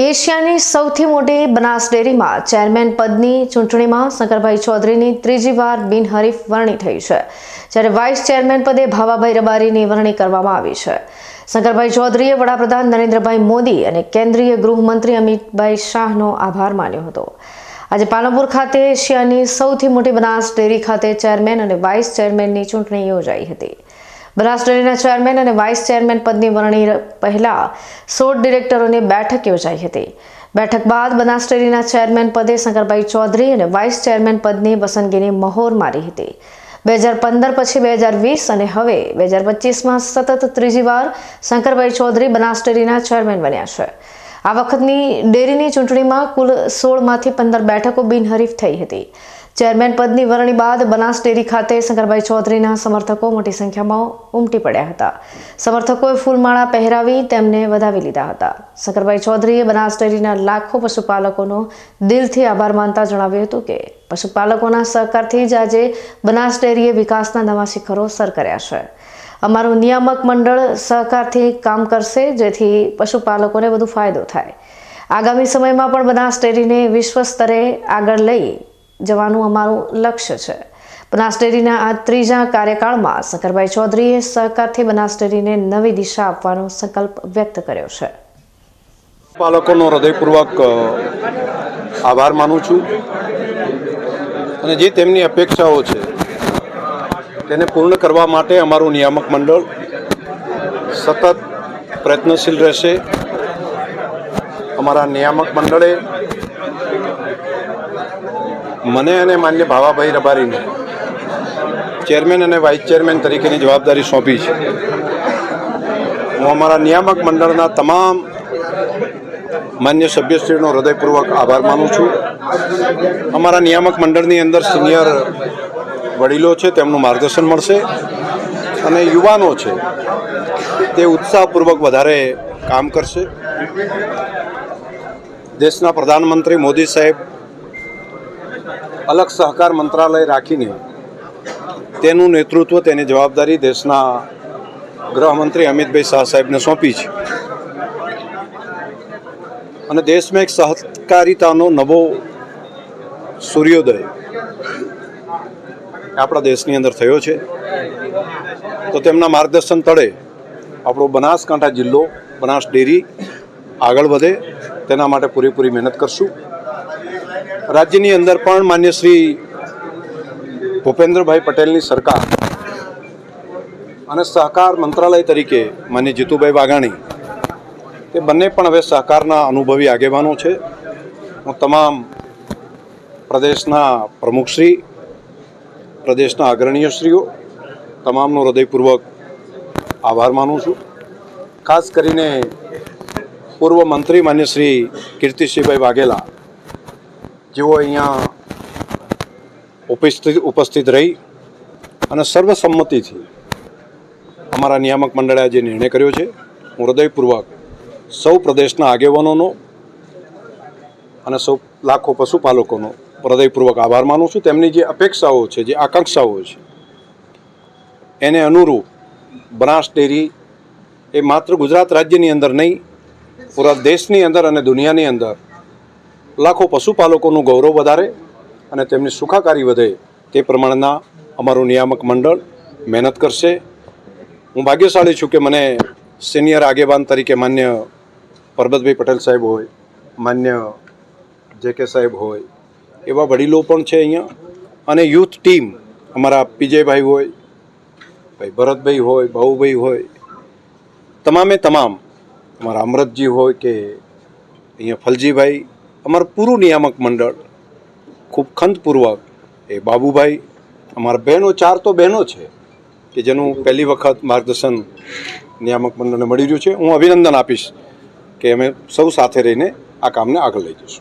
એશિયાની સૌથી મોટી બનાસ ડેરીમાં ચેરમેન પદની ચૂંટણીમાં શંકરભાઈ ચૌધરીની ત્રીજી વાર બિનહરીફ વરણી થઈ છે, જ્યારે વાઇસ ચેરમેન પદે ભાવાભાઈ રબારીની વરણી કરવામાં આવી છે. શંકરભાઈ ચૌધરીએ વડાપ્રધાન નરેન્દ્રભાઈ મોદી અને કેન્દ્રીય ગૃહમંત્રી અમિતભાઈ શાહનો આભાર માન્યો હતો. આજે પાલનપુર ખાતે એશિયાની સૌથી મોટી બનાસ ડેરી ખાતે ચેરમેન અને વાઇસ ચેરમેનની ચૂંટણી યોજાઈ હતી. બનાસ ડેરીના ચેરમેન અને વાઇસ ચેરમેન પદની વરણી પહેલા 16 ડિરેક્ટરોની બેઠક યોજાઈ હતી. બેઠક બાદ બનાસ ડેરીના ચેરમેન પદે શંકરભાઈ ચૌધરી અને વાઇસ ચેરમેન પદની પસંદગીની મહોર મારી હતી. 2015 પછી 2020 અને હવે 2025માં સતત ત્રીજી વાર શંકરભાઈ ચૌધરી બનાસ ડેરીના ચેરમેન બન્યા છે. આ વખતની ડેરીની ચૂંટણીમાં કુલ 16માંથી 15 બેઠકો બિનહરીફ થઈ હતી. ચેરમેન પદની વરણી બાદ બનાસ ડેરી ખાતે શંકરભાઈ ચૌધરીના સમર્થકો મોટી સંખ્યામાં ઉમટી પડ્યા હતા. સમર્થકોએ ફૂલમાળા પહેરાવી તેમને વધાવી લીધા હતા. શંકરભાઈ ચૌધરીએ બનાસ ડેરીના લાખો પશુપાલકોનો દિલથી આભાર માનતા જણાવ્યું હતું કે પશુપાલકોના સહકારથી જ આજે બનાસ ડેરીએ વિકાસના નવા શિખરો સર કર્યા છે. અમારું નિયામક મંડળ સહકારથી કામ કરશે, જેથી પશુપાલકોને વધુ ફાયદો થાય. આગામી સમયમાં પણ બનાસ ડેરીને વિશ્વ સ્તરે આગળ લઈ જવાનું અમારું લક્ષ્ય છે. બનાસ ડેરીના આ ત્રીજા કાર્યકાળમાં શંકરભાઈ ચૌધરીએ સહકારથી બનાસ ડેરીને નવી દિશા આપવાનો સંકલ્પ વ્યક્ત કર્યો છે. પાલકોનો હૃદયપૂર્વક આભાર માનું છું અને જે તેમની અપેક્ષાઓ છે તેને પૂર્ણ કરવા માટે અમારું નિયામક મંડળ સતત પ્રયત્નશીલ રહેશે. અમારા નિયામક મંડળે મને અને માન્ય ભાવાભાઈ રબારીને ચેરમેન અને વાઇસ ચેરમેન તરીકેની જવાબદારી સોંપી છે. હું અમારા નિયામક મંડળના તમામ માન્ય સભ્યશ્રીનો હૃદયપૂર્વક આભાર માનું છું. અમારા નિયામક મંડળની અંદર સિનિયર વડીલો છે, તેમનું માર્ગદર્શન મળશે અને યુવાનો છે તે ઉત્સાહપૂર્વક વધારે કામ કરશે. દેશના પ્રધાનમંત્રી મોદી સાહેબ અલગ સહકાર મંત્રાલય રાખીને તેનું નેતૃત્વ, તેની જવાબદારી દેશના ગૃહમંત્રી અમિતભાઈ શાહ સાહેબને સોંપી છે અને દેશમાં એક સહકારિતાનો નવો સૂર્યોદય આપણા દેશની અંદર થયો છે. તો તેમના માર્ગદર્શન તળે આપણો બનાસકાંઠા જિલ્લો, બનાસ ડેરી આગળ વધે તેના માટે પૂરેપૂરી મહેનત કરશું. રાજ્યની અંદર પણ માન્ય શ્રી ભૂપેન્દ્રભાઈ પટેલની સરકાર અને સહકાર મંત્રાલય તરીકે માન્ય જીતુભાઈ વાઘાણી, તે બંને પણ હવે સહકારના અનુભવી આગેવાનો છે. હું તમામ પ્રદેશના પ્રમુખશ્રી, પ્રદેશના અગ્રણીયશ્રીઓ તમામનો હૃદયપૂર્વક આભાર માનું છું. ખાસ કરીને પૂર્વ મંત્રી માન્ય શ્રી કીર્તિસિંહભાઈ વાઘેલા, જેઓ અહીંયા ઉપસ્થિત રહી અને સર્વસંમતિથી અમારા નિયામક મંડળે જે નિર્ણય કર્યો છે, હું હૃદયપૂર્વક સૌ પ્રદેશના આગેવાનોનો અને સૌ લાખો પશુપાલકોનો હૃદયપૂર્વક આભાર માનું છું. તેમની જે અપેક્ષાઓ છે, જે આકાંક્ષાઓ છે, એને અનુરૂપ બનાસ ડેરી એ માત્ર ગુજરાત રાજ્યની અંદર નહીં, પૂરા દેશની અંદર અને દુનિયાની અંદર લાખો પશુપાલકોનું ગૌરવ વધારે અને તેમની સુખાકારી વધે તે પ્રમાણેના અમારું નિયામક મંડળ મહેનત કરશે. હું ભાગ્યશાળી છું કે મને સિનિયર આગેવાન તરીકે માન્ય પરબતભાઈ પટેલ સાહેબ હોય, માન્ય જે.કે. સાહેબ હોય, એવા વડીલો પણ છે અહીંયા. અને યુથ ટીમ અમારા પીજેભાઈ હોય, ભાઈ ભરતભાઈ હોય, બાહુભાઈ હોય, તમામે તમામ અમારા અમરતજી હોય કે અહીંયા ફલજીભાઈ, અમારું પૂરું નિયામક મંડળ ખૂબ ખંતપૂર્વક, એ બાબુભાઈ, અમારા બહેનો 4 તો બહેનો છે કે જેનું પહેલી વખત માર્ગદર્શન નિયામક મંડળને મળી રહ્યું છે. હું અભિનંદન આપીશ કે અમે સૌ સાથે રહીને આ કામને આગળ લઈ જઈશું.